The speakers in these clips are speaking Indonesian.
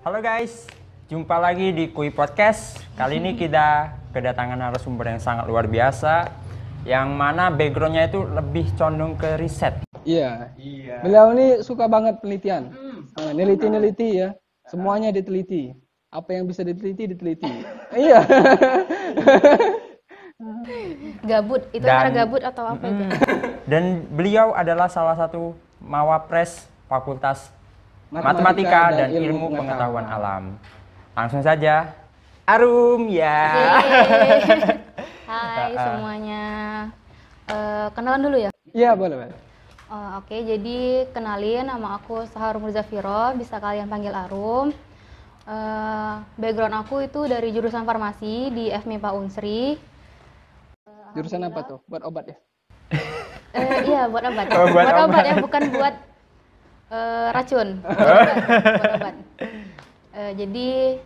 Halo guys, jumpa lagi di Kui Podcast. Kali ini kita kedatangan narasumber yang sangat luar biasa, yang mana backgroundnya itu lebih condong ke riset. Iya. Beliau ini suka banget penelitian. Neliti-neliti ya. Semuanya diteliti. Apa yang bisa diteliti, diteliti. Iya. Gabut, itu Dan- antara gabut atau apa itu? Dan beliau adalah salah satu mawapres Fakultas Matematika dan Ilmu Pengetahuan Alam. Langsung saja, Arum ya. Hai semuanya. Kenalan dulu ya? Iya, boleh. Oke, jadi kenalin, nama aku Saharum Murzafiro, bisa kalian panggil Arum. Background aku itu dari jurusan farmasi di FMIPA Unsri. Jurusan apa tuh? Buat obat ya? Iya, buat obat. Oh, buat obat. Ya, bukan buat racun. Buat obat. Jadi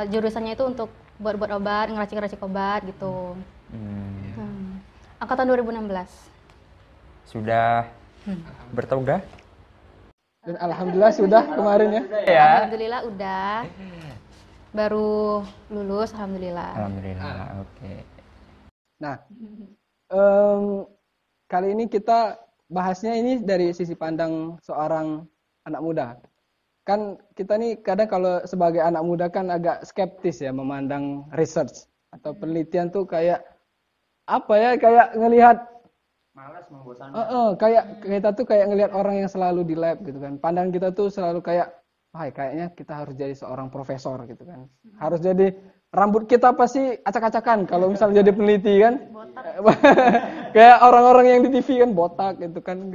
jurusannya itu untuk buat obat, ngeracik obat gitu. Angkatan 2016. Sudah bertoga? Dan alhamdulillah sudah kemarin ya. Ya. Alhamdulillah udah. Baru lulus, alhamdulillah. Alhamdulillah, oke. Nah, kali ini kita bahasnya ini dari sisi pandang seorang anak muda. Kan kita nih kadang kalau sebagai anak muda kan agak skeptis ya memandang research atau penelitian tuh kayak apa ya, kayak ngelihat Malas, membosankan. kayak kita tuh kayak ngelihat orang yang selalu di lab gitu kan. Pandangan kita tuh selalu kayak, wah kayaknya kita harus jadi seorang profesor gitu kan. Harus jadi, rambut kita pasti acak-acakan kalau misalnya jadi peneliti kan. Kayak orang-orang yang di TV kan botak gitu kan,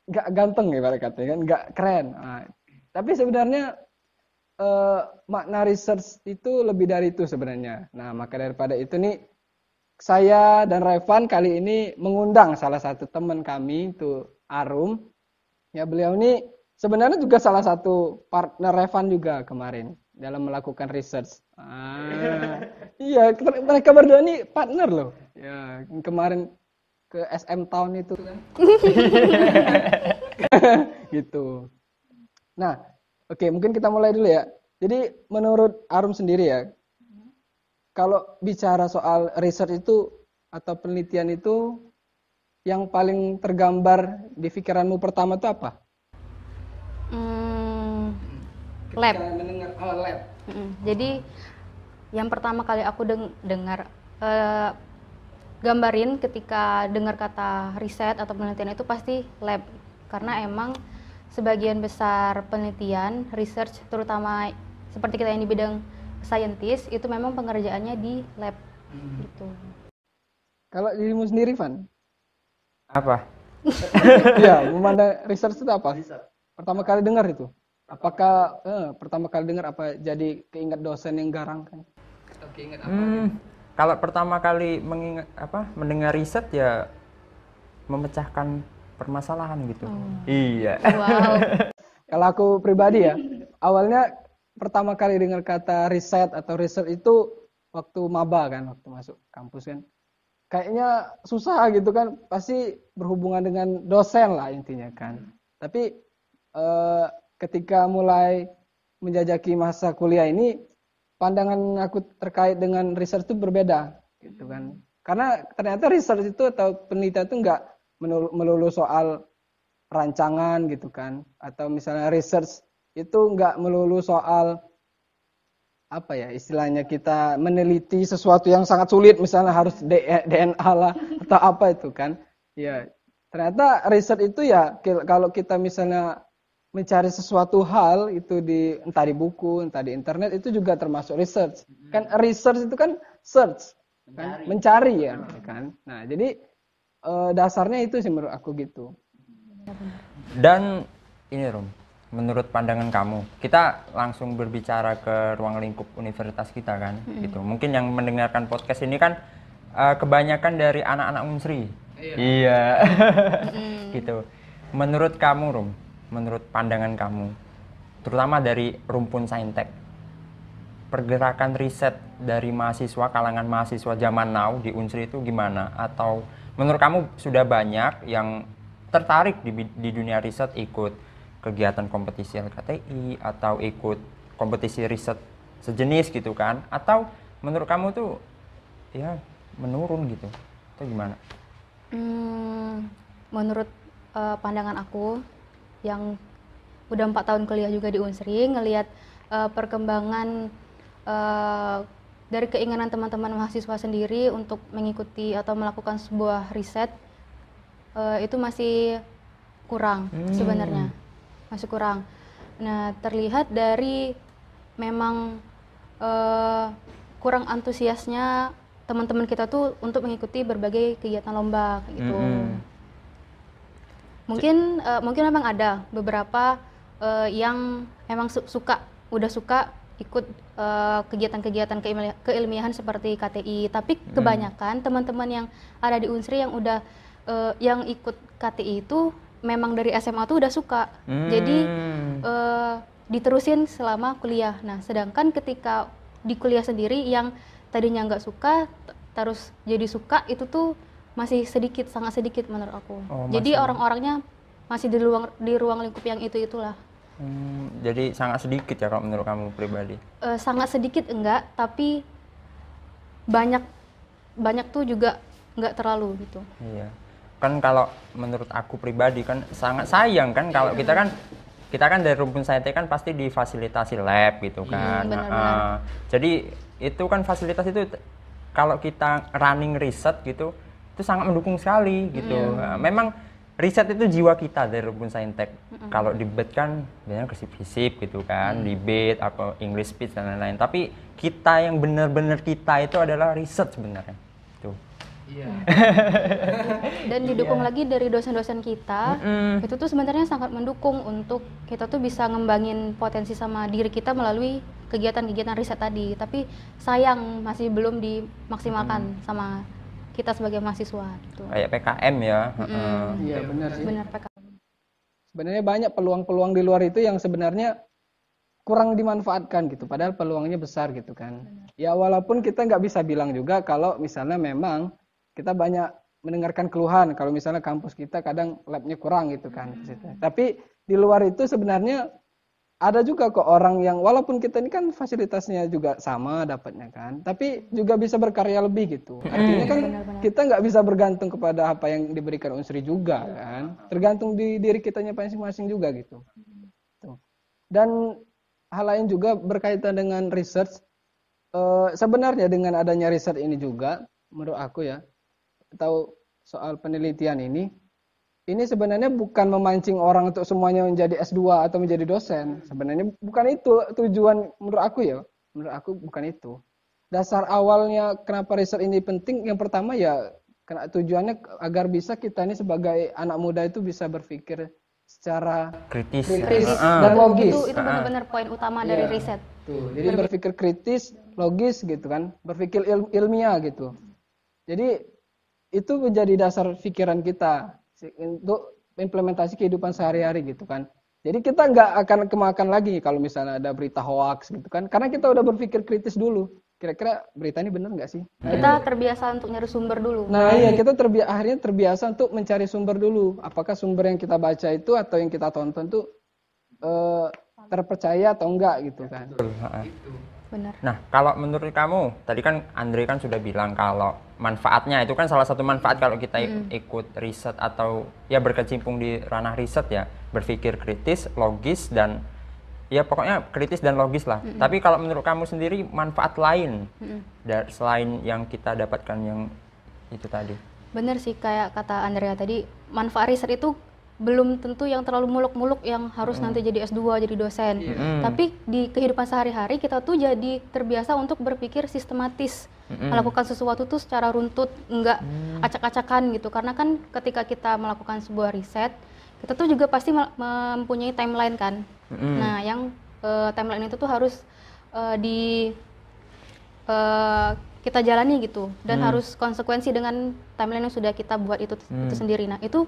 nggak ganteng ya pada katanya kan, nggak keren. Nah, tapi sebenarnya makna research itu lebih dari itu sebenarnya. Nah, maka daripada itu nih saya dan Revan kali ini mengundang salah satu teman kami itu Arum. Ya, beliau ini sebenarnya juga salah satu partner Revan juga kemarin dalam melakukan research. Iya, mereka berdua ini partner loh. Ya, kemarin ke SM Town itu kan. Gitu. Nah, oke, mungkin kita mulai dulu ya. Jadi menurut Arum sendiri ya, kalau bicara soal research itu atau penelitian itu, yang paling tergambar di pikiranmu pertama itu apa? Lab. Ketika mendengar lab. Jadi yang pertama kali aku dengar gambarin ketika dengar kata riset atau penelitian itu pasti lab, karena emang sebagian besar penelitian research terutama seperti kita yang di bidang scientist itu memang pengerjaannya di lab gitu. Kalau dirimu sendiri, Van? Apa? Iya, memandang research itu apa? Pertama kali dengar itu? Apakah pertama kali dengar apa jadi keinget dosen yang garang kan? Atau keinget apa? Kalau pertama kali mendengar riset ya memecahkan permasalahan gitu. Iya. Wow. Kalau aku pribadi ya, awalnya pertama kali dengar kata riset atau research itu waktu maba kan, waktu masuk kampus kan. Kayaknya susah gitu kan, pasti berhubungan dengan dosen lah intinya kan. Tapi ketika mulai menjajaki masa kuliah ini, pandangan aku terkait dengan research itu berbeda gitu kan. Karena ternyata research itu atau penelitian itu enggak melulu soal rancangan gitu kan, atau misalnya research itu enggak melulu soal apa ya, istilahnya kita meneliti sesuatu yang sangat sulit, misalnya harus DNA lah atau apa itu kan. Ya, ternyata riset itu ya kalau kita misalnya mencari sesuatu hal itu entah di buku, entah di internet, itu juga termasuk research. Kan research itu kan search, kan? Mencari ya kan. Nah, jadi dasarnya itu sih menurut aku gitu. Dan ini Rum, menurut pandangan kamu, kita langsung berbicara ke ruang lingkup universitas kita kan, gitu. Mungkin yang mendengarkan podcast ini kan kebanyakan dari anak-anak Unsri. Iya. Gitu. Menurut kamu Rum, menurut pandangan kamu, terutama dari rumpun saintek, pergerakan riset dari mahasiswa, kalangan mahasiswa zaman now di Unsri itu gimana? Atau menurut kamu sudah banyak yang tertarik di dunia riset, ikut kegiatan kompetisi LKTI atau ikut kompetisi riset sejenis gitu kan, atau menurut kamu tuh ya menurun gitu atau gimana? Menurut pandangan aku yang udah 4 tahun kuliah juga di Unsri, ngelihat perkembangan dari keinginan teman-teman mahasiswa sendiri untuk mengikuti atau melakukan sebuah riset, itu masih kurang sebenarnya, masih kurang. Nah, terlihat dari memang kurang antusiasnya teman-teman kita tuh untuk mengikuti berbagai kegiatan lomba kayak gitu. Mungkin memang ada beberapa yang memang udah suka ikut kegiatan-kegiatan keilmiahan seperti KTI, tapi kebanyakan teman-teman yang ada di Unsri yang udah yang ikut KTI itu memang dari SMA tuh udah suka, jadi diterusin selama kuliah. Nah, sedangkan ketika di kuliah sendiri yang tadinya nggak suka terus jadi suka, itu tuh masih sedikit, sangat sedikit menurut aku. Jadi orang-orangnya masih di ruang lingkup yang itulah. Jadi sangat sedikit ya kalau menurut kamu pribadi? Sangat sedikit enggak, tapi banyak tuh juga nggak terlalu gitu. Iya, kan kalau menurut aku pribadi kan sangat sayang kan kalau kita kan dari rumpun saintek kan pasti difasilitasi lab gitu kan. Jadi itu kan fasilitas itu kalau kita running riset gitu itu sangat mendukung sekali gitu. Memang riset itu jiwa kita dari rumpun saintek. Kalau di BET kan biasanya kesip-kesip gitu kan, di BET atau English speech dan lain-lain. Tapi kita yang benar-benar kita itu adalah riset sebenarnya. Tuh. Dan didukung lagi dari dosen-dosen kita, itu tuh sebenarnya sangat mendukung untuk kita tuh bisa ngembangin potensi sama diri kita melalui kegiatan-kegiatan riset tadi. Tapi sayang masih belum dimaksimalkan sama kita sebagai mahasiswa gitu. Kayak PKM ya. Iya benar sih. Benar PKM. Sebenarnya banyak peluang-peluang di luar itu yang sebenarnya kurang dimanfaatkan gitu, padahal peluangnya besar gitu kan. Ya walaupun kita nggak bisa bilang juga kalau misalnya memang kita banyak mendengarkan keluhan kalau misalnya kampus kita kadang labnya kurang gitu kan. Tapi di luar itu sebenarnya ada juga kok orang yang walaupun kita ini kan fasilitasnya juga sama dapatnya kan, tapi juga bisa berkarya lebih gitu. Artinya kan kita nggak bisa bergantung kepada apa yang diberikan Unsri juga kan, tergantung di diri kitanya masing-masing juga gitu. Dan hal lain juga berkaitan dengan research, sebenarnya dengan adanya riset ini juga menurut aku ya, atau soal penelitian ini sebenarnya bukan memancing orang untuk semuanya menjadi S2 atau menjadi dosen. Sebenarnya bukan itu tujuan menurut aku ya. Menurut aku bukan itu. Dasar awalnya kenapa riset ini penting, yang pertama ya karena tujuannya agar bisa kita ini sebagai anak muda itu bisa berpikir secara kritis dan logis. Itu benar-benar poin utama dari riset. Tuh, jadi berpikir kritis, logis gitu kan. Berpikir ilmiah gitu. Jadi itu menjadi dasar pikiran kita untuk implementasi kehidupan sehari-hari gitu kan. Jadi kita nggak akan kemakan lagi kalau misalnya ada berita hoax gitu kan, karena kita udah berpikir kritis dulu. Kira-kira berita ini benar nggak sih? Kita terbiasa untuk nyari sumber dulu. Nah iya, kita akhirnya terbiasa untuk mencari sumber dulu. Apakah sumber yang kita baca itu atau yang kita tonton tuh terpercaya atau enggak gitu kan. Benar. Nah, kalau menurut kamu, tadi kan Andre kan sudah bilang kalau manfaatnya itu kan salah satu manfaat kalau kita ikut riset atau ya berkecimpung di ranah riset ya, berpikir kritis, logis dan ya pokoknya kritis dan logis lah. Tapi kalau menurut kamu sendiri manfaat lain selain yang kita dapatkan yang itu tadi? Benar sih kayak kata Andrea tadi, manfaat riset itu belum tentu yang terlalu muluk-muluk yang harus nanti jadi S2, jadi dosen. Tapi di kehidupan sehari-hari kita tuh jadi terbiasa untuk berpikir sistematis, melakukan sesuatu tuh secara runtut, enggak acak-acakan gitu. Karena kan ketika kita melakukan sebuah riset, kita tuh juga pasti mempunyai timeline kan. Nah, yang timeline itu tuh harus kita jalani gitu, dan harus konsekuensi dengan timeline yang sudah kita buat itu sendiri. Nah, itu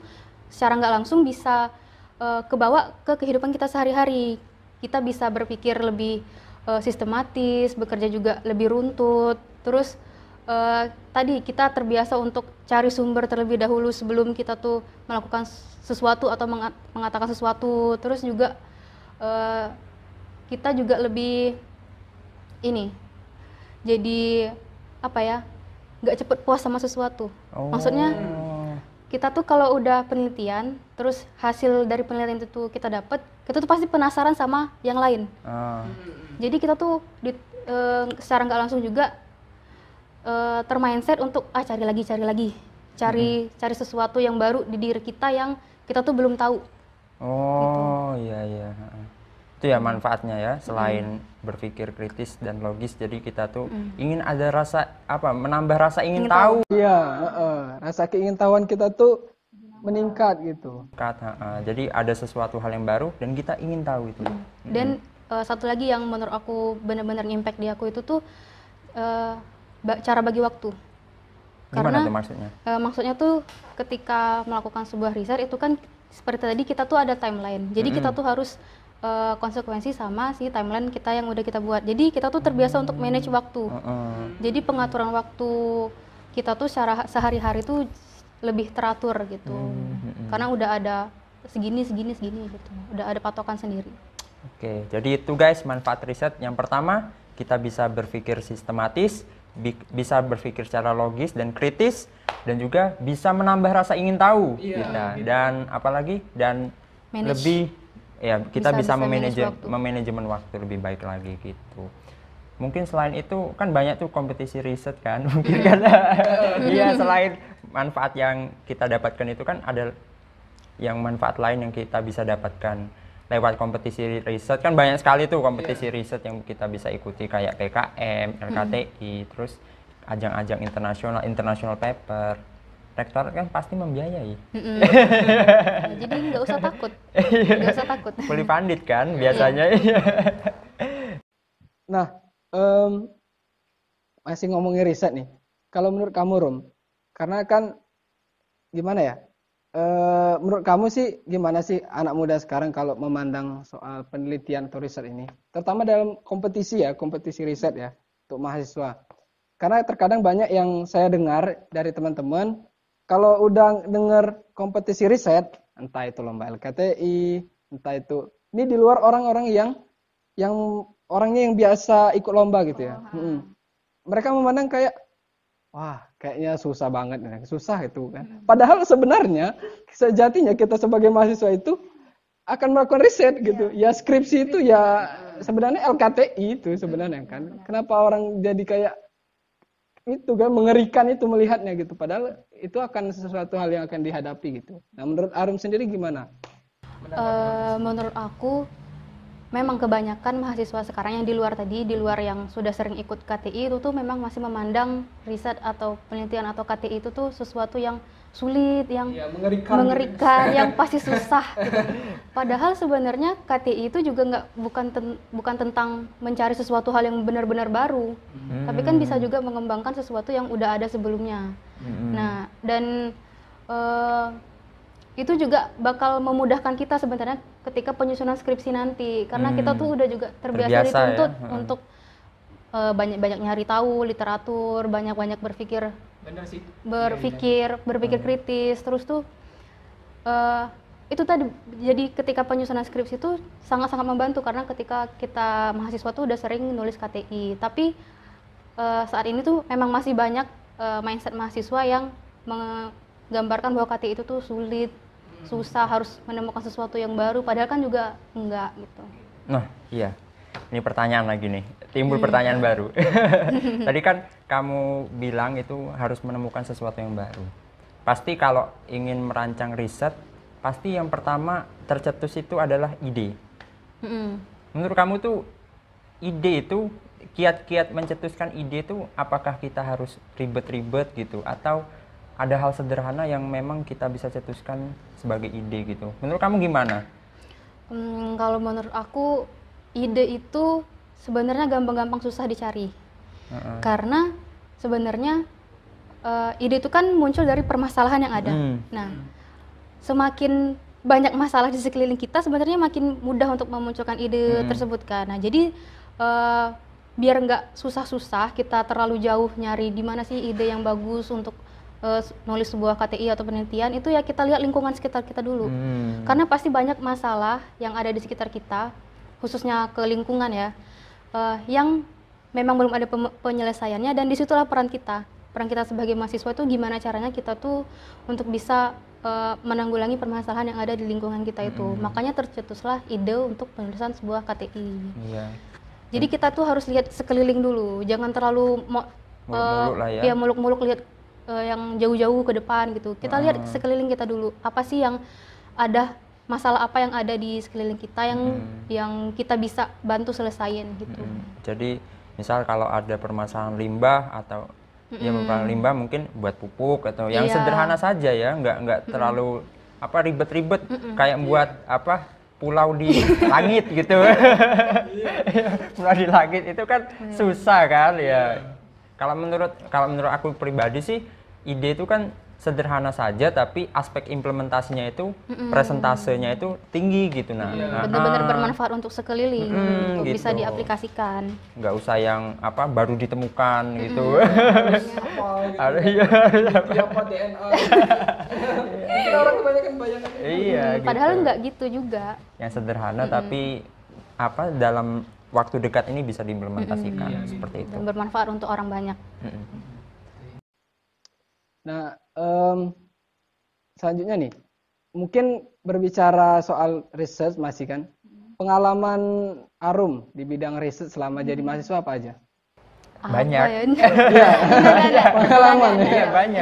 secara nggak langsung bisa kebawa ke kehidupan kita sehari-hari. Kita bisa berpikir lebih sistematis, bekerja juga lebih runtut. Terus tadi kita terbiasa untuk cari sumber terlebih dahulu sebelum kita tuh melakukan sesuatu atau mengatakan sesuatu. Terus juga kita juga lebih ini, jadi apa ya, nggak cepet puas sama sesuatu. Maksudnya kita tuh kalau udah penelitian, terus hasil dari penelitian itu tuh kita dapat, kita tuh pasti penasaran sama yang lain. Jadi kita tuh secara nggak langsung juga termindset untuk cari lagi, cari sesuatu yang baru di diri kita yang kita tuh belum tahu. Iya. Itu ya manfaatnya ya, selain berpikir kritis dan logis, jadi kita tuh ingin ada rasa menambah rasa ingin tahu. Iya, rasa keingintahuan kita tuh meningkat gitu. Jadi ada sesuatu hal yang baru dan kita ingin tahu itu. Dan satu lagi yang menurut aku benar-benar impact di aku itu tuh cara bagi waktu. Gimana tuh maksudnya? Maksudnya tuh ketika melakukan sebuah riset itu kan seperti tadi kita tuh ada timeline. Jadi kita tuh harus konsekuensi sama si timeline kita yang udah kita buat. Jadi kita tuh terbiasa untuk manage waktu. Jadi pengaturan waktu kita tuh secara sehari-hari tuh lebih teratur gitu. Karena udah ada segini gitu. Udah ada patokan sendiri. Oke, jadi itu guys manfaat riset. Yang pertama, kita bisa berpikir sistematis, bisa berpikir secara logis dan kritis, dan juga bisa menambah rasa ingin tahu kita. Dan apalagi lebih ya kita bisa memanajemen waktu lebih baik lagi gitu. Mungkin selain itu kan banyak tuh kompetisi riset kan, mungkin kan. Iya, selain manfaat yang kita dapatkan itu kan ada yang manfaat lain yang kita bisa dapatkan lewat kompetisi riset. Kan banyak sekali tuh kompetisi riset yang kita bisa ikuti kayak PKM, LKTI, terus ajang-ajang international paper. Rektorat kan pasti membiayai. Jadi nggak usah takut. Fully funded kan biasanya. Nah, masih ngomongin riset nih. Kalau menurut kamu Rom, karena kan gimana ya? Menurut kamu sih gimana sih anak muda sekarang kalau memandang soal penelitian atau riset ini? Terutama dalam kompetisi riset ya untuk mahasiswa. Karena terkadang banyak yang saya dengar dari teman-teman, kalau udah dengar kompetisi riset, entah itu lomba LKTI, entah itu ini di luar orang-orang yang orangnya yang biasa ikut lomba gitu ya. Mereka memandang kayak wah, kayaknya susah banget, susah itu kan. Padahal sebenarnya sejatinya kita sebagai mahasiswa itu akan melakukan riset gitu. Ya skripsi itu ya sebenarnya LKTI itu sebenarnya kan. Kenapa orang jadi kayak itu kan mengerikan itu melihatnya gitu. Padahal itu akan sesuatu hal yang akan dihadapi gitu. Nah, menurut Arum sendiri gimana? Menurut aku memang kebanyakan mahasiswa sekarang yang di luar yang sudah sering ikut KTI itu tuh memang masih memandang riset atau penelitian atau KTI itu tuh sesuatu yang sulit, yang mengerikan, yang pasti susah gitu. Padahal sebenarnya KTI itu juga bukan tentang mencari sesuatu hal yang benar-benar baru, tapi kan bisa juga mengembangkan sesuatu yang udah ada sebelumnya. Nah, dan itu juga bakal memudahkan kita sebenarnya ketika penyusunan skripsi nanti, karena kita tuh udah juga terbiasa dituntut untuk banyak-banyak nyari tahu literatur, banyak-banyak berpikir kritis, terus tuh itu tadi, jadi ketika penyusunan skripsi itu sangat-sangat membantu karena ketika kita mahasiswa tuh udah sering nulis KTI, tapi saat ini tuh memang masih banyak mindset mahasiswa yang menggambarkan bahwa KTI itu tuh sulit, susah, harus menemukan sesuatu yang baru, padahal kan juga enggak gitu. Nah, iya. Ini pertanyaan lagi nih, timbul pertanyaan baru. Tadi kan kamu bilang itu harus menemukan sesuatu yang baru. Pasti kalau ingin merancang riset, pasti yang pertama tercetus itu adalah ide. Menurut kamu tuh ide itu, kiat-kiat mencetuskan ide itu apakah kita harus ribet-ribet gitu, atau ada hal sederhana yang memang kita bisa cetuskan sebagai ide gitu? Menurut kamu gimana? Kalau menurut aku, ide itu sebenarnya gampang-gampang susah dicari. Karena sebenarnya ide itu kan muncul dari permasalahan yang ada. Nah, semakin banyak masalah di sekeliling kita, sebenarnya makin mudah untuk memunculkan ide tersebut kan. Nah, jadi biar nggak susah-susah kita terlalu jauh nyari di mana sih ide yang bagus untuk nulis sebuah KTI atau penelitian, itu ya kita lihat lingkungan sekitar kita dulu. Karena pasti banyak masalah yang ada di sekitar kita khususnya ke lingkungan ya, yang memang belum ada penyelesaiannya, dan disitulah peran kita sebagai mahasiswa itu gimana caranya kita tuh untuk bisa menanggulangi permasalahan yang ada di lingkungan kita itu. Makanya tercetuslah ide untuk penulisan sebuah KTI. Iya. Jadi kita tuh harus lihat sekeliling dulu, jangan terlalu Muluk-muluk lah ya. muluk-muluk lihat yang jauh-jauh ke depan gitu. Kita lihat sekeliling kita dulu, apa sih yang ada, masalah apa yang ada di sekeliling kita yang kita bisa bantu selesain gitu. Jadi misal kalau ada permasalahan limbah atau ya permasalahan limbah mungkin buat pupuk atau yang Iya. sederhana saja ya, nggak terlalu apa ribet-ribet kayak buat apa pulau di langit gitu. Pulau di langit itu kan susah kan ya. Kalau menurut aku pribadi sih ide itu kan sederhana saja tapi aspek implementasinya itu presentasenya itu tinggi gitu Benar-benar bermanfaat untuk sekeliling, untuk gitu. bisa diaplikasikan. Nggak usah yang apa baru ditemukan gitu. Apa gitu. Apa DNA. Mungkin orang kebanyakan bayangan. Iya gitu. Padahal nggak gitu juga. Yang sederhana tapi apa dalam waktu dekat ini bisa diimplementasikan seperti itu. Dan bermanfaat untuk orang banyak. Nah, selanjutnya nih, mungkin berbicara soal research masih kan, pengalaman Arum di bidang riset selama jadi mahasiswa apa aja? Banyak. Ada Pengalaman ya? Iya, banyak.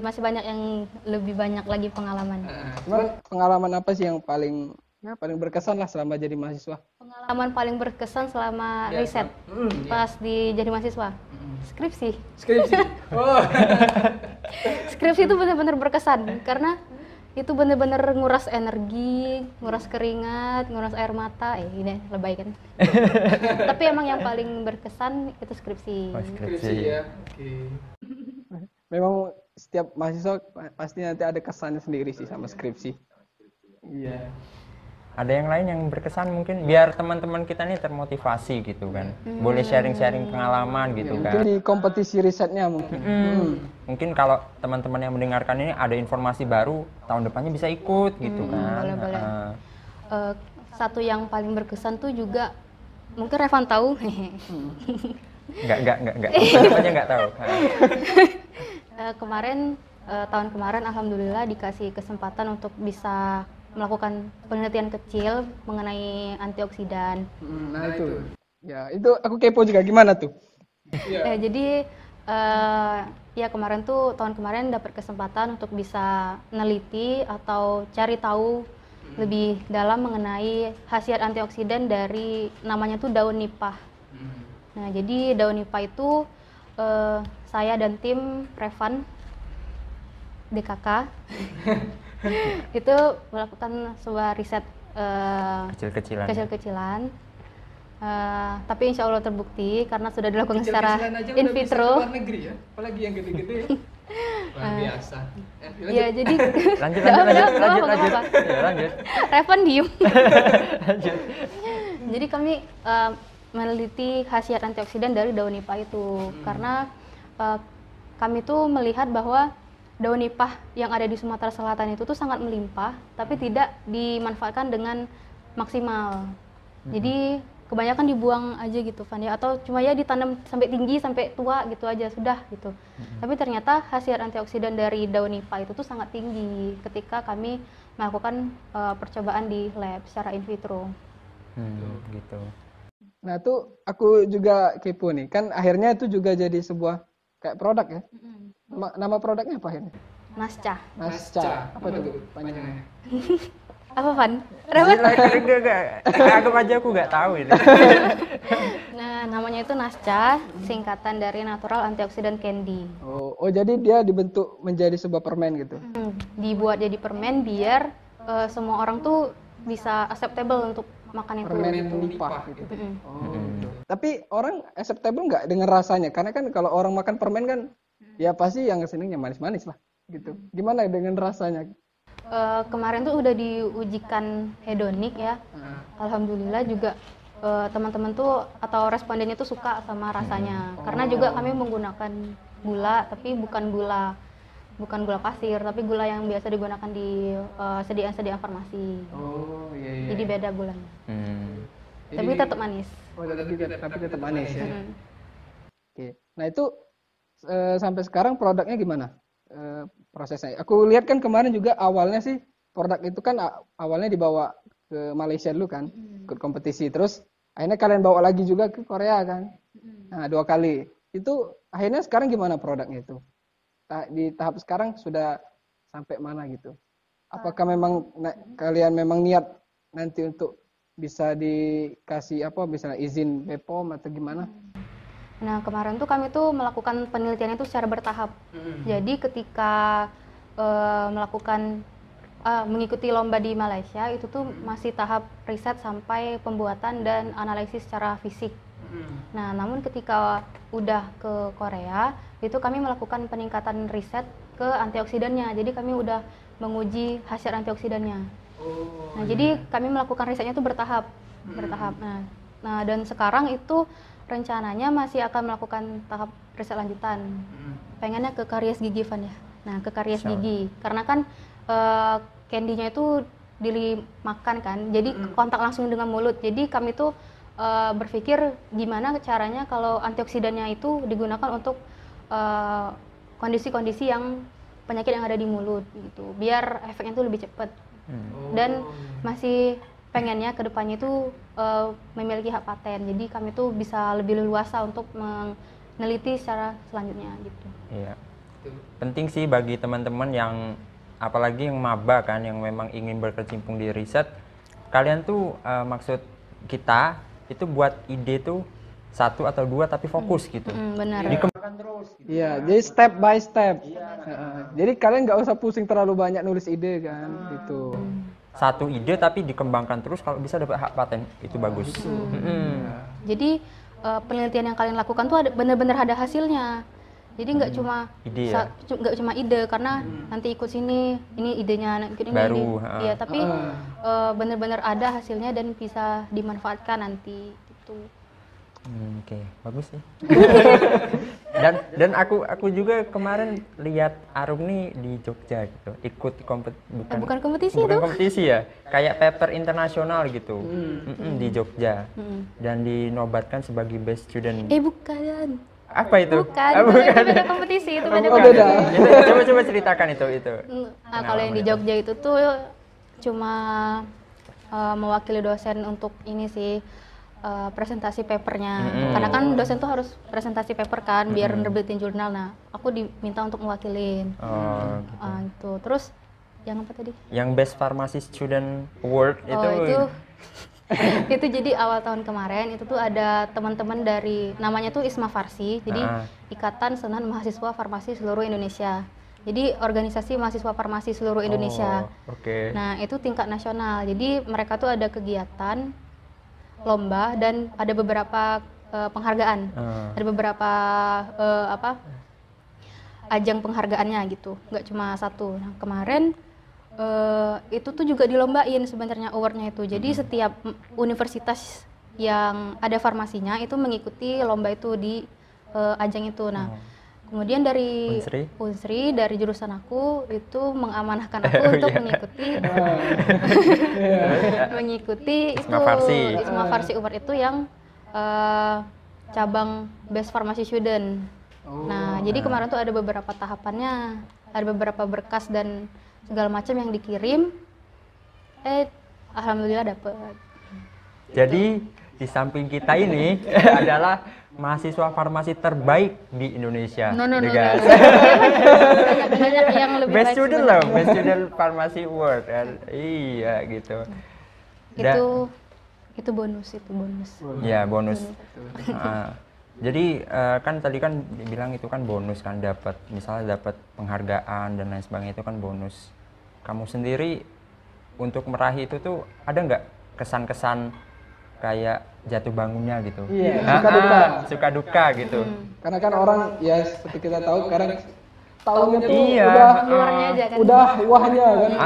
Masih banyak yang lebih banyak lagi pengalaman. Cuman pengalaman apa sih yang paling berkesan lah selama jadi mahasiswa? Pengalaman paling berkesan selama riset pas jadi mahasiswa. Skripsi. Oh. Skripsi itu benar-benar berkesan karena itu benar-benar nguras energi, nguras keringat, nguras air mata. Ini lebay kan. Tapi emang yang paling berkesan itu skripsi. Skripsi ya. Memang setiap mahasiswa pasti nanti ada kesannya sendiri sih sama skripsi. Iya. Ada yang lain yang berkesan mungkin biar teman-teman kita nih termotivasi gitu kan. Boleh sharing-sharing pengalaman gitu Mungkin kan. di kompetisi risetnya mungkin. Mungkin kalau teman-teman yang mendengarkan ini ada informasi baru tahun depannya bisa ikut gitu kan. Boleh. Satu yang paling berkesan tuh juga mungkin Revan tahu. Enggak. Teman-temannya enggak tahu. Tahun kemarin alhamdulillah dikasih kesempatan untuk bisa melakukan penelitian kecil mengenai antioksidan. Nah itu. Ya, itu aku kepo juga gimana tuh? Jadi ya tahun kemarin dapat kesempatan untuk bisa neliti atau cari tahu lebih dalam mengenai khasiat antioksidan dari namanya tuh daun nipah. Nah, jadi daun nipah itu saya dan tim Revan DKK itu melakukan sebuah riset kecil-kecilan. Tapi insya Allah terbukti karena sudah dilakukan secara in vitro. Luar negeri ya, apalagi yang gede-gede. Luar biasa. Ya jadi Lanjut. Ya, lanjut. Revan diem. Jadi kami meneliti khasiat antioksidan dari daun nipah itu karena kami tuh melihat bahwa daun nipah yang ada di Sumatera Selatan itu tuh sangat melimpah, tapi tidak dimanfaatkan dengan maksimal. Jadi kebanyakan dibuang aja gitu, Van ya, atau cuma ya ditanam sampai tinggi sampai tua gitu aja sudah gitu. Tapi ternyata khasiat antioksidan dari daun nipah itu tuh sangat tinggi ketika kami melakukan percobaan di lab secara in vitro. Gitu. Nah tuh aku juga kepo nih, kan akhirnya itu juga jadi sebuah kayak produk ya. Nama produknya apa akhirnya? Nasca. Apa tuh panjangnya? Apa Van? Enggak. Anggap aja aku nggak tahu ini. Nah, namanya itu Nasca, singkatan dari Natural Antioxidant Candy. Oh jadi dia dibentuk menjadi sebuah permen gitu. Dibuat jadi permen biar semua orang tuh bisa acceptable untuk makan itu. Permen nipah gitu. Tapi orang acceptable nggak dengan rasanya? Karena kan kalau orang makan permen kan ya pasti yang senengnya manis-manis lah gitu. Gimana dengan rasanya? Kemarin tuh udah diujikan hedonik ya. Alhamdulillah juga teman-teman tuh atau respondennya tuh suka sama rasanya. Karena juga kami menggunakan gula tapi bukan gula pasir, tapi gula yang biasa digunakan di sediaan-sediaan farmasi. Oh iya. Jadi beda gulanya. tapi tetap manis. Oh, tapi tetap manis ya. Mm. Oke. Nah itu sampai sekarang produknya gimana prosesnya? Aku lihat kan kemarin juga awalnya sih produk itu kan awalnya dibawa ke Malaysia dulu kan, ikut kompetisi. Terus akhirnya kalian bawa lagi juga ke Korea kan. Nah 2 kali. Itu akhirnya sekarang gimana produknya itu? Di tahap sekarang sudah sampai mana gitu? Apakah memang kalian memang niat nanti untuk bisa dikasih apa misalnya izin BPOM atau gimana? Nah, kemarin tuh kami tuh melakukan penelitian itu secara bertahap. Jadi ketika mengikuti lomba di Malaysia itu tuh masih tahap riset sampai pembuatan dan analisis secara fisik. Nah, namun ketika udah ke Korea itu kami melakukan peningkatan riset ke antioksidannya. Jadi kami udah menguji khasiat antioksidannya. Nah, jadi kami melakukan risetnya itu bertahap. Nah, dan sekarang itu rencananya masih akan melakukan tahap riset lanjutan. Pengennya ke karies gigi, Van ya. Nah, ke karies gigi. Karena kan candy-nya itu dimakan kan. Jadi kontak langsung dengan mulut. Jadi kami tuh berpikir gimana caranya kalau antioksidannya itu digunakan untuk kondisi-kondisi yang penyakit yang ada di mulut gitu. Biar efeknya itu lebih cepat. Dan masih pengennya ke depannya itu memiliki hak paten. Jadi kami tuh bisa lebih leluasa untuk meneliti secara selanjutnya gitu. Iya. Penting sih bagi teman-teman yang apalagi yang maba kan, yang memang ingin berkecimpung di riset. Kalian tuh maksud kita itu buat ide tuh 1 atau 2 tapi fokus gitu. Benar. Dikembangkan terus. Iya, jadi step by step. Jadi kalian nggak usah pusing terlalu banyak nulis ide kan, gitu. 1 ide tapi dikembangkan terus, kalau bisa dapat hak paten itu bagus. Jadi penelitian yang kalian lakukan tuh benar-benar ada hasilnya. Jadi nggak cuma ide ya? nggak cuma ide karena nanti ikut sini ini idenya ikut ini Baru, iya, tapi benar-benar ada hasilnya dan bisa dimanfaatkan nanti gitu. Oke, bagus sih. dan aku juga kemarin lihat Arum nih di Jogja gitu, ikut Bukan kompetisi bukan itu? kompetisi ya, kayak paper internasional gitu, di Jogja, dan dinobatkan sebagai best student. Bukan. Apa itu? Bukan, itu beda kompetisi, itu beda Oh, kompetisi. beda. Coba ceritakan itu. Nah, kalau yang di Jogja itu tuh cuma mewakili dosen untuk ini sih, presentasi papernya. Karena kan dosen tuh harus presentasi paper kan, biar nerbitin jurnal. Nah, aku diminta untuk mewakilin. Oh, gitu. Itu. Terus yang apa tadi? Yang Best Pharmacy Student Award itu itu jadi awal tahun kemarin itu tuh ada teman-teman dari namanya tuh ISMA Farsi, jadi Ikatan Senat Mahasiswa Farmasi Seluruh Indonesia. Jadi organisasi mahasiswa farmasi seluruh Indonesia. Oke. Nah, itu tingkat nasional. Jadi mereka tuh ada kegiatan lomba dan ada beberapa penghargaan. Ada beberapa ajang penghargaannya gitu. Nggak cuma 1. Nah, kemarin itu tuh juga dilombain sebenarnya awardnya itu. Jadi setiap universitas yang ada farmasinya itu mengikuti lomba itu di ajang itu. Nah, kemudian dari Unsri dari jurusan aku itu mengamanahkan aku untuk mengikuti itu ISMA Farsi Award itu yang cabang Best Pharmacy Student. Nah, jadi kemarin tuh ada beberapa tahapannya, ada beberapa berkas dan segala macam yang dikirim. Alhamdulillah dapet. Jadi di samping kita ini adalah mahasiswa farmasi terbaik di Indonesia. Banyak yang lebih Best baik student sebenarnya. loh, Best Student Pharmacy Award kan. Iya gitu. Itu bonus. Ya bonus. Jadi kan tadi kan dibilang itu kan bonus kan, dapat misalnya dapat penghargaan dan lain sebagainya, itu kan bonus. Kamu sendiri untuk meraih itu tuh ada nggak kesan-kesan kayak jatuh bangunnya gitu? Iya, suka duka gitu. Karena kan orang ya seperti kita tahu kadang tahunya tuh luarnya aja kan. udah wahnya kan,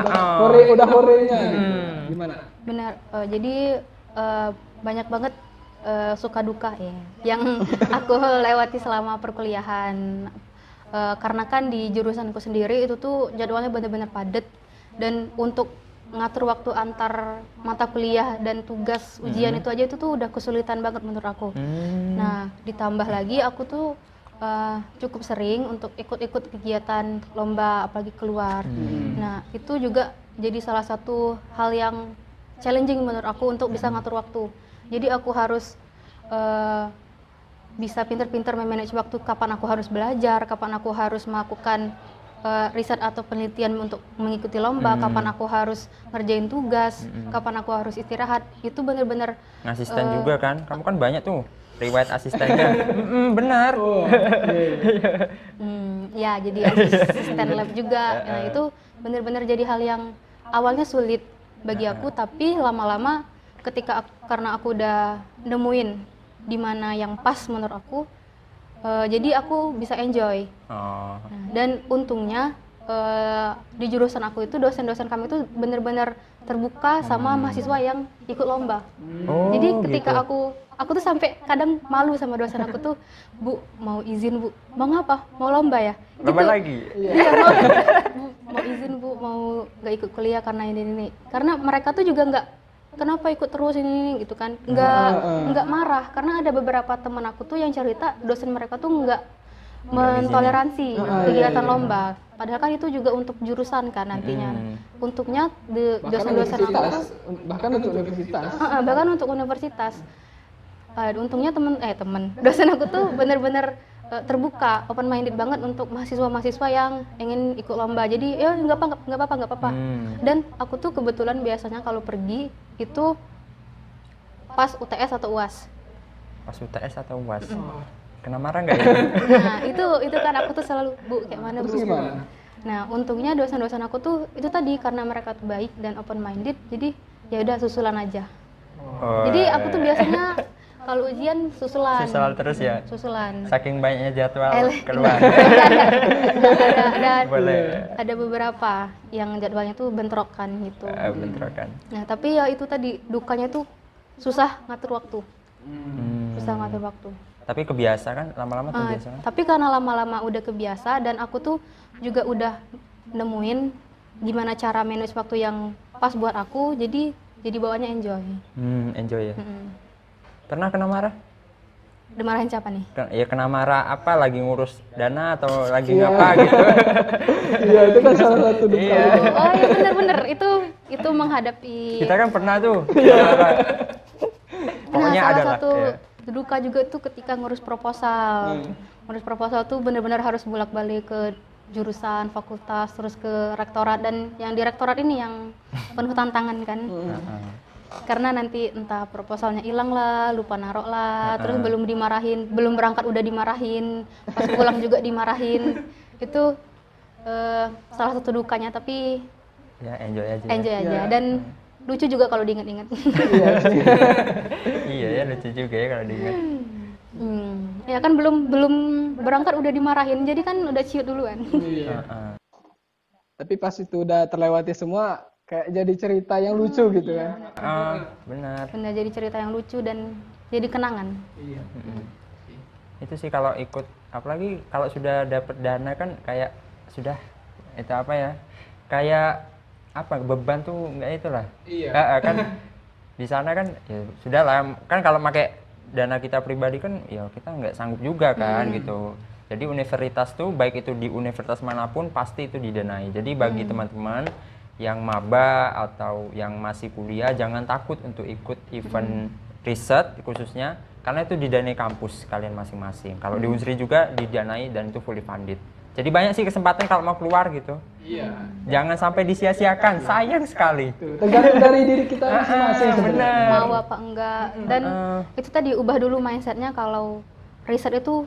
udah horenya gitu. Gimana? Benar. Jadi banyak banget suka duka ya yang aku lewati selama perkuliahan. Karena kan di jurusanku sendiri itu tuh jadwalnya benar-benar padat, dan untuk ngatur waktu antar mata kuliah dan tugas ujian itu aja itu tuh udah kesulitan banget menurut aku. Nah, ditambah lagi aku tuh cukup sering untuk ikut-ikut kegiatan lomba apalagi keluar. Nah, itu juga jadi salah satu hal yang challenging menurut aku untuk bisa ngatur waktu. Jadi aku harus bisa pinter-pinter memanage waktu, kapan aku harus belajar, kapan aku harus melakukan riset atau penelitian untuk mengikuti lomba, kapan aku harus ngerjain tugas, kapan aku harus istirahat. Itu bener-bener Asisten juga kan? Kamu kan banyak tuh riwayat asistennya. Benar. Ya jadi asisten lab juga. Nah, itu bener-bener jadi hal yang awalnya sulit bagi aku, tapi lama-lama ketika karena aku udah nemuin di mana yang pas menurut aku, jadi aku bisa enjoy. Oh. Nah, dan untungnya di jurusan aku itu dosen-dosen kami itu benar-benar terbuka sama mahasiswa yang ikut lomba. Oh, Jadi ketika gitu. aku tuh sampai kadang malu sama dosen aku tuh, Bu, mau izin Bu, mau ngapa? Mau lomba ya? Lomba Gitu. lagi. Iya, mau izin Bu, mau nggak ikut kuliah karena ini. Karena mereka tuh juga nggak, kenapa ikut terus ini gitu kan? Nggak marah, karena ada beberapa teman aku tuh yang cerita dosen mereka tuh nggak mentoleransi kegiatan lomba. Padahal kan itu juga untuk jurusan kan nantinya. Untuknya dosen-dosen aku tuh bahkan untuk universitas. bahkan untuk universitas. Untungnya temen dosen aku tuh bener-bener terbuka, open minded banget untuk mahasiswa-mahasiswa yang ingin ikut lomba. Jadi ya nggak apa-apa. Dan aku tuh kebetulan biasanya kalau pergi itu pas UTS atau UAS. Pas UTS atau UAS? Kena marah nggak ya? Nah itu kan aku tuh selalu, Bu, kayak mana Bu? Terus gimana? Nah untungnya dosen-dosen aku tuh itu tadi karena mereka tuh baik dan open minded, jadi ya udah susulan aja. Oh, Jadi aku tuh biasanya kalau ujian susulan. Susulan terus ya? Susulan. Saking banyaknya jadwal Eh, keluar. Boleh. Ada beberapa yang jadwalnya tuh bentrokan gitu. Bentrokan. Nah tapi ya itu tadi dukanya tuh susah ngatur waktu. Susah ngatur waktu. Tapi kebiasa kan? Lama-lama kebiasa kan? Tapi karena lama-lama udah kebiasa dan aku tuh juga udah nemuin gimana cara manage waktu yang pas buat aku, jadi bawaannya enjoy. Enjoy ya? Pernah kena marah? Dimarahin siapa nih? Ya kena marah apa? Lagi ngurus dana atau lagi ngapa gitu? Iya, itu kan salah satu duka. Oh iya bener-bener, itu menghadapi. Kita kan pernah tuh. Pokoknya salah ada lah. satu Ya. duka juga tuh ketika ngurus proposal. Ngurus proposal tuh bener-bener harus bolak-balik ke jurusan, fakultas, terus ke rektorat, dan yang di rektorat ini yang penuh tantangan kan. Karena nanti entah proposalnya hilang lah, lupa narok lah, terus belum dimarahin, belum berangkat udah dimarahin, pas pulang juga dimarahin. Itu salah satu dukanya, tapi Ya enjoy aja. enjoy aja. Dan lucu juga kalau diingat-ingat. Iya ya, lucu juga ya kalau diingat. Ya kan belum berangkat udah dimarahin, jadi kan udah ciut duluan. Tapi pas itu udah terlewati semua, kayak jadi cerita yang lucu gitu kan. Benar. Benar, jadi cerita yang lucu dan jadi kenangan. Itu sih kalau ikut, apalagi kalau sudah dapat dana kan kayak sudah itu apa ya? Kayak apa, beban tuh enggak itulah. Kan di sana kan ya sudah lah, kan kalau pakai dana kita pribadi kan ya kita nggak sanggup juga kan gitu. Jadi universitas tuh baik itu di universitas manapun pasti itu didanai. Jadi bagi teman-teman yang maba atau yang masih kuliah jangan takut untuk ikut event riset khususnya, karena itu didanai kampus kalian masing-masing. Kalau di Unsri juga didanai dan itu fully funded. Jadi banyak sih kesempatan kalau mau keluar gitu. Jangan sampai disia-siakan, sayang sekali. Tergantung dari diri kita masing-masing sebenarnya. Mau apa enggak, dan itu tadi ubah dulu mindsetnya kalau riset itu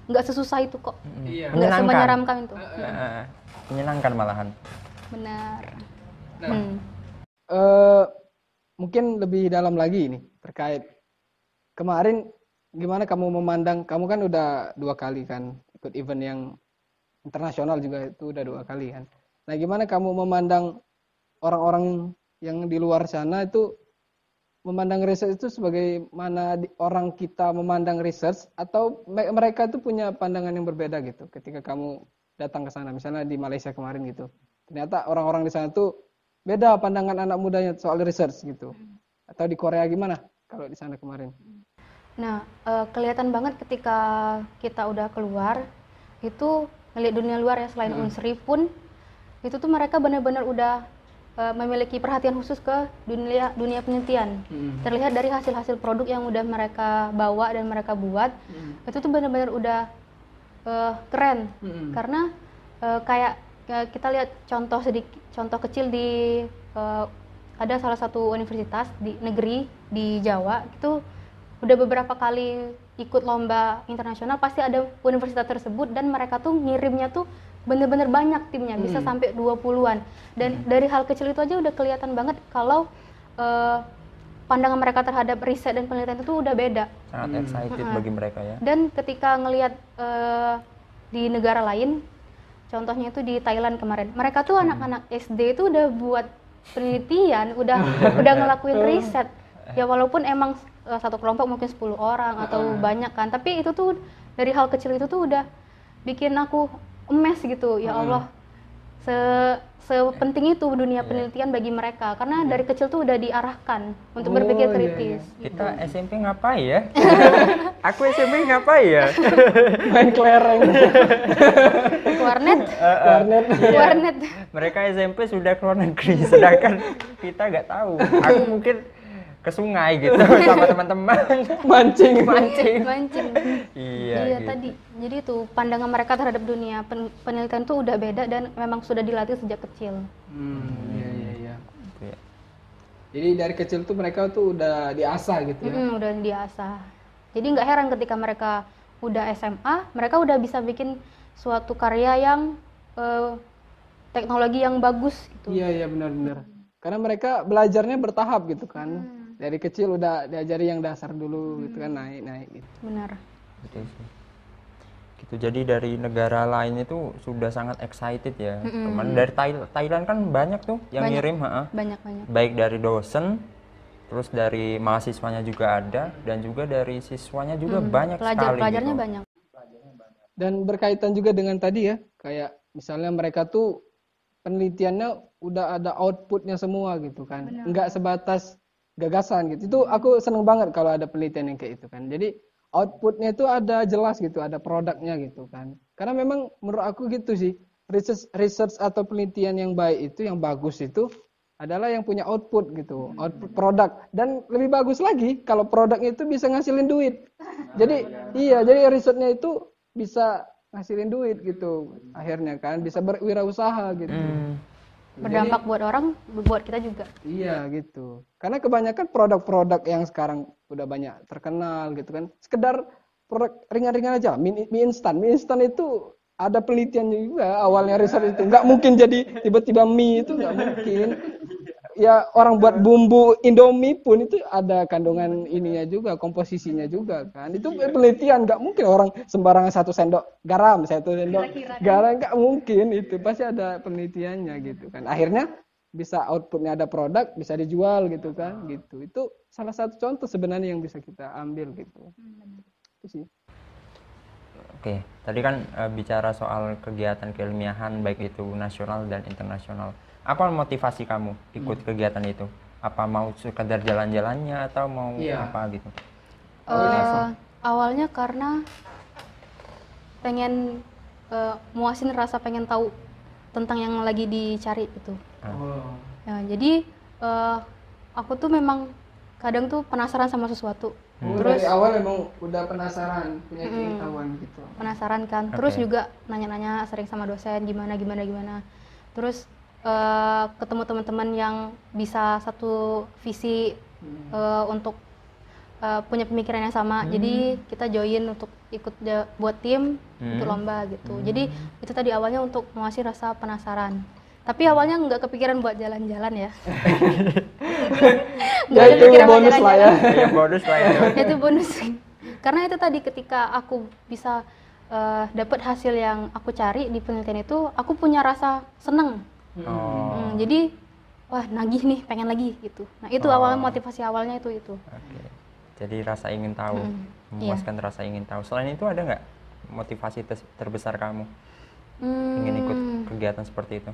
nggak sesusah itu kok, nggak Menyenangkan. semenyeramkan itu. Menyenangkan malahan. Benar. Mungkin lebih dalam lagi ini terkait kemarin, gimana kamu memandang, kamu kan udah 2 kali kan ikut event yang internasional juga, itu udah 2 kali kan. Nah gimana kamu memandang orang-orang yang di luar sana itu memandang riset itu sebagai mana orang kita memandang research, atau mereka itu punya pandangan yang berbeda gitu ketika kamu datang ke sana, misalnya di Malaysia kemarin gitu. Ternyata orang-orang di sana tuh beda pandangan anak mudanya soal research gitu. Atau di Korea gimana kalau di sana kemarin? Nah, kelihatan banget ketika kita udah keluar, itu ngelihat dunia luar ya, selain Unsri pun, itu tuh mereka benar-benar udah memiliki perhatian khusus ke dunia penelitian. Terlihat dari hasil-hasil produk yang udah mereka bawa dan mereka buat, itu tuh benar-benar udah keren. Karena kayak kita lihat contoh kecil di ada salah satu universitas di negeri di Jawa, itu udah beberapa kali ikut lomba internasional, pasti ada universitas tersebut dan mereka tuh ngirimnya tuh bener-bener banyak timnya, bisa sampai 20-an. Dan dari hal kecil itu aja udah kelihatan banget kalau pandangan mereka terhadap riset dan penelitian itu udah beda. Sangat excited bagi mereka ya. Dan ketika ngelihat di negara lain, contohnya itu di Thailand kemarin, mereka tuh anak-anak SD itu udah buat penelitian, udah ngelakuin riset. Ya walaupun emang satu kelompok mungkin 10 orang atau banyak kan, tapi itu tuh dari hal kecil itu tuh udah bikin aku emes gitu. Ya Allah, sepenting itu dunia penelitian bagi mereka, karena dari kecil tuh udah diarahkan untuk berpikir kritis. Kita SMP ngapain ya? Aku SMP ngapain ya? Main kelereng. Warnet. Warnet. Mereka SMP sudah ke luar negeri, sedangkan kita nggak tahu. Aku mungkin ke sungai gitu sama teman-teman mancing. Iya gitu. Tadi jadi itu pandangan mereka terhadap dunia penelitian tuh udah beda dan memang sudah dilatih sejak kecil. Iya. Jadi dari kecil tuh mereka tuh udah diasah gitu ya. Udah diasah. Jadi nggak heran ketika mereka udah SMA, mereka udah bisa bikin suatu karya yang teknologi yang bagus gitu. Iya benar. Karena mereka belajarnya bertahap gitu kan. Dari kecil udah diajari yang dasar dulu gitu kan, naik gitu. Benar. Betul sih. Gitu. Jadi dari negara lain itu sudah sangat excited ya. Kemarin dari Thailand kan banyak tuh yang ngirim, Banyak. Baik dari dosen, terus dari mahasiswanya juga ada, dan juga dari siswanya juga banyak sekali. Pelajarnya gitu. banyak. Dan berkaitan juga dengan tadi ya, kayak misalnya mereka tuh penelitiannya udah ada outputnya semua gitu kan. Enggak sebatas gagasan gitu. Itu aku seneng banget kalau ada penelitian yang kayak itu kan. Jadi outputnya itu ada jelas gitu, ada produknya gitu kan. Karena memang menurut aku gitu sih, research atau penelitian yang baik itu, yang bagus itu adalah yang punya output gitu, output produk. Dan lebih bagus lagi kalau produknya itu bisa ngasilin duit. Jadi jadi risetnya itu bisa ngasilin duit gitu akhirnya kan, bisa berwirausaha gitu. Berdampak buat orang, buat kita juga. Iya gitu. Karena kebanyakan produk-produk yang sekarang udah banyak terkenal gitu kan, sekedar produk ringan-ringan aja. Mie instan itu ada penelitiannya juga awalnya, riset itu. Nggak mungkin jadi tiba-tiba mie, itu nggak mungkin. Ya orang buat bumbu Indomie pun itu ada kandungan ininya juga, komposisinya juga kan. Itu penelitian, nggak mungkin orang sembarangan 1 sendok garam, 1 sendok garam, nggak mungkin. Itu pasti ada penelitiannya gitu kan. Akhirnya bisa outputnya ada produk, bisa dijual gitu kan, gitu. Itu salah satu contoh sebenarnya yang bisa kita ambil gitu. Itu sih. Oke, tadi kan bicara soal kegiatan keilmiahan baik itu nasional dan internasional. Apa motivasi kamu ikut kegiatan itu? Apa mau sekedar jalan-jalannya atau mau apa gitu? Awalnya karena pengen muasin rasa pengen tahu tentang yang lagi dicari itu. Ya, jadi aku tuh memang kadang tuh penasaran sama sesuatu. Terus dari awal memang udah penasaran, punya keinginan gitu. Penasaran kan. Terus juga nanya-nanya sering sama dosen gimana. Terus ketemu teman-teman yang bisa satu visi untuk punya pemikiran yang sama. Jadi kita join untuk ikut buat tim untuk lomba gitu. Jadi itu tadi awalnya untuk menguasai rasa penasaran. Tapi awalnya nggak kepikiran buat jalan-jalan ya. Ya itu bonus lah ya. Bonus lah ya. Itu bonus. Karena itu tadi ketika aku bisa dapat hasil yang aku cari di penelitian itu, aku punya rasa seneng. Jadi wah nagih nih, pengen lagi gitu. Nah itu awal motivasi awalnya itu. Oke. Jadi rasa ingin tahu, memuaskan rasa ingin tahu. Selain itu ada nggak motivasi terbesar kamu ingin ikut kegiatan seperti itu?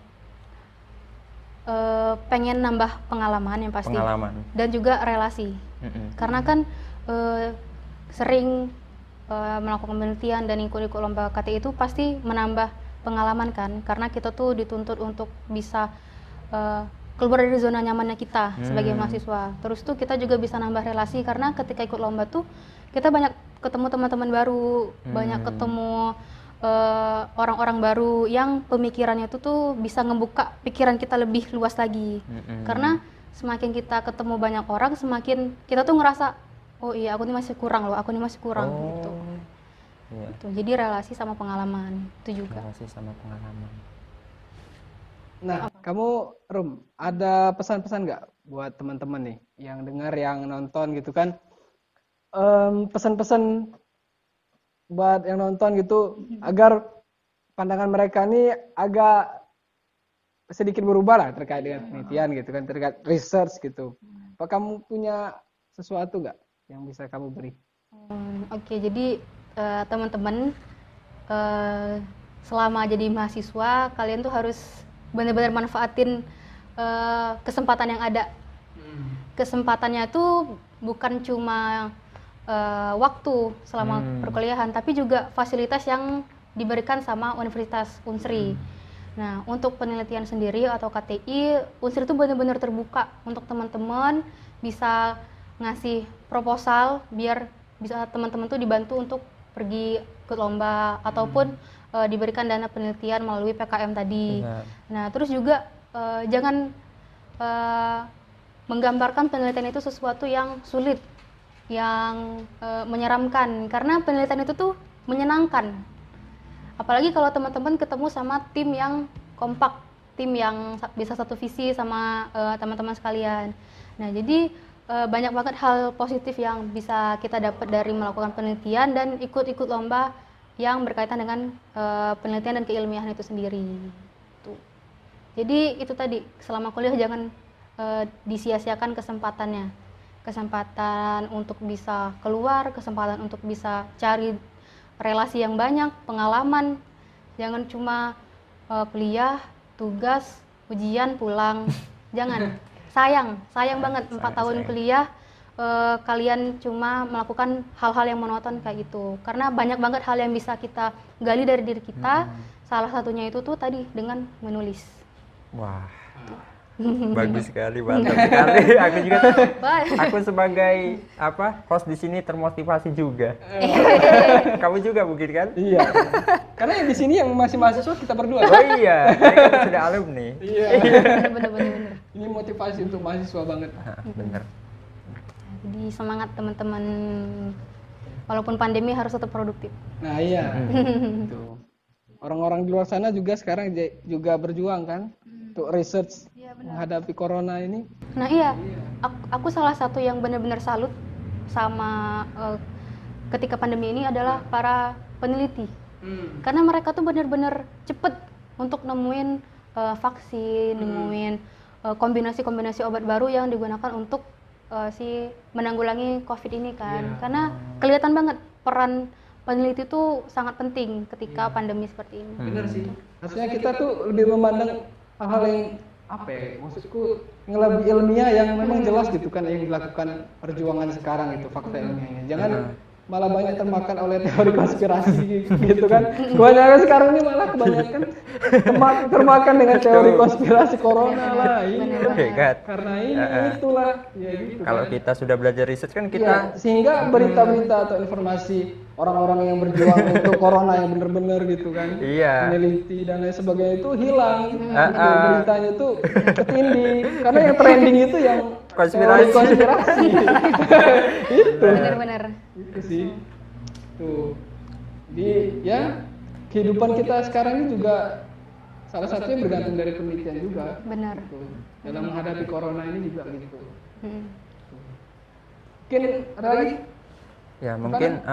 pengen nambah pengalaman yang pasti, Pengalaman. dan juga relasi. Karena kan sering melakukan penelitian dan ikut-ikut lomba KTI itu pasti menambah pengalaman kan, karena kita tuh dituntut untuk bisa keluar dari zona nyamannya kita sebagai mahasiswa. Terus tuh kita juga bisa nambah relasi, karena ketika ikut lomba tuh kita banyak ketemu teman-teman baru, banyak ketemu orang-orang baru yang pemikirannya tuh bisa ngebuka pikiran kita lebih luas lagi. Karena semakin kita ketemu banyak orang, semakin kita tuh ngerasa, oh iya aku nih masih kurang loh, aku nih masih kurang gitu. Iya. Gitu. Jadi relasi sama pengalaman itu juga. Relasi sama pengalaman. Nah, kamu Rum, ada pesan-pesan nggak buat teman-teman nih yang dengar, yang nonton gitu kan? Pesan-pesan buat yang nonton gitu agar pandangan mereka ini agak sedikit berubah lah terkait dengan penelitian gitu kan, terkait research gitu. Apa kamu punya sesuatu nggak yang bisa kamu beri? Oke, jadi teman-teman selama jadi mahasiswa kalian tuh harus benar-benar manfaatin kesempatan yang ada. Kesempatannya tuh bukan cuma waktu selama perkuliahan, tapi juga fasilitas yang diberikan sama Universitas Unsri. Nah, untuk penelitian sendiri atau KTI, Unsri itu benar-benar terbuka untuk teman-teman bisa ngasih proposal biar bisa teman-teman tuh dibantu untuk pergi ikut lomba ataupun diberikan dana penelitian melalui PKM tadi. Nah, terus juga jangan menggambarkan penelitian itu sesuatu yang sulit, yang menyeramkan, karena penelitian itu tuh menyenangkan. Apalagi kalau teman-teman ketemu sama tim yang kompak, tim yang bisa satu visi sama teman-teman sekalian. Nah, jadi banyak banget hal positif yang bisa kita dapat dari melakukan penelitian dan ikut-ikut lomba yang berkaitan dengan penelitian dan keilmiahan itu sendiri. Tuh. Jadi itu tadi, selama kuliah jangan disia-siakan kesempatannya. Kesempatan untuk bisa keluar, kesempatan untuk bisa cari relasi yang banyak, pengalaman. Jangan cuma kuliah, tugas, ujian, pulang. Jangan. Sayang banget 4 tahun kuliah kalian cuma melakukan hal-hal yang monoton kayak gitu. Karena banyak banget hal yang bisa kita gali dari diri kita. Salah satunya itu tuh tadi dengan menulis. Wah. Bagus sekali, mantap sekali. Aku juga, aku sebagai host di sini termotivasi juga. Kamu juga mungkin kan? Iya. Karena yang di sini yang masih mahasiswa kita berdua. Oh iya, saya kan sudah alumni. Iya. Bener. Ini motivasi untuk mahasiswa banget. Bener. Jadi semangat teman-teman. Walaupun pandemi harus tetap produktif. Nah iya. Tuh. Orang-orang di luar sana juga sekarang juga berjuang kan untuk research menghadapi corona ini. Nah iya, aku salah satu yang benar-benar salut sama ketika pandemi ini adalah para peneliti. Karena mereka tuh benar-benar cepet untuk nemuin vaksin, nemuin kombinasi-kombinasi obat baru yang digunakan untuk menanggulangi COVID ini kan. Karena kelihatan banget peran peneliti itu sangat penting ketika pandemi seperti ini. Benar sih. Maksudnya kita tuh lebih memandang hal-hal yang maksudku yang lebih ilmiah yang memang jelas gitu kan yang dilakukan perjuangan sekarang itu fakta ilmiahnya. Jangan malah banyak termakan oleh teori konspirasi gitu kan. Kebanyakan sekarang ini malah kebanyakan termakan dengan teori konspirasi corona lah. Karena ini itulah ya gitu. Kalau kan. kita sudah belajar riset kan kita Sehingga berita-berita atau informasi orang-orang yang berjuang untuk corona yang benar-benar gitu kan, meneliti dan lain sebagainya itu hilang. Beritanya itu ketindih karena yang trending itu yang konspirasi. Itu. Benar-benar. Itu sih. Tuh. Di kehidupan kita sekarang ini juga salah satunya bergantung dari penelitian juga. Benar. Gitu. Dalam menghadapi corona ini juga gitu. Mungkin ada lagi? Ya mungkin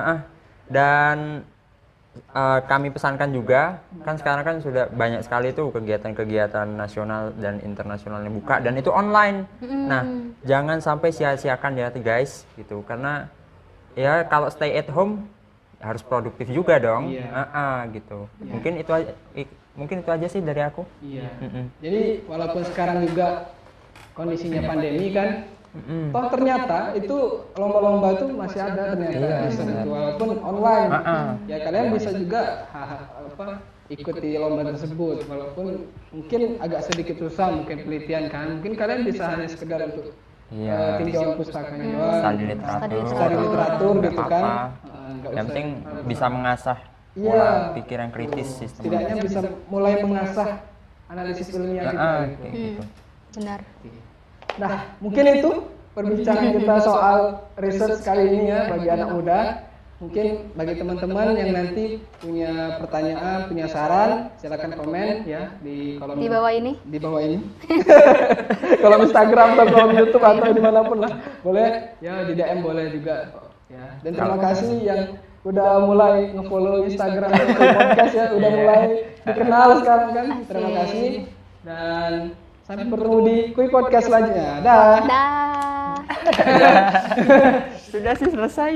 dan kami pesankan juga kan sekarang kan sudah banyak sekali tuh kegiatan-kegiatan nasional dan internasional yang buka dan itu online. Nah, jangan sampai sia-siakan ya guys gitu karena ya kalau stay at home harus produktif juga dong. Iya. Gitu. Mungkin itu aja sih dari aku. Iya. Jadi walaupun sekarang juga kondisinya pandemi kan, toh ternyata itu lomba-lomba itu masih ada ternyata riset itu walaupun online. Ya kalian bisa juga ikuti lomba tersebut walaupun mungkin agak sedikit susah mungkin penelitian kan. Mungkin kalian bisa hanya sekedar untuk tinjauan pustakanya doang. Studi literatur gitu kan. Yang penting bisa mengasah pola pikiran kritis sistem. Setidaknya bisa mulai mengasah analisis ilmiah kita gitu. Benar. Nah, mungkin itu perbincangan kita soal research kali ini ya bagi anak muda. Mungkin bagi teman-teman yang nanti punya pertanyaan, punya saran, silakan komen ya di kolom Di bawah ini. Di bawah ini. Kolom Instagram atau kolom YouTube atau dimanapun lah, boleh ya di DM boleh juga. Ya. Dan terima kasih yang udah mulai nge-follow Instagram podcast ya, udah mulai dikenal sekarang kan. Terima kasih dan sampai bertemu di Kui Podcast selanjutnya. Dah. Dah. Sudah sih selesai.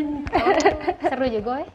Seru juga ya.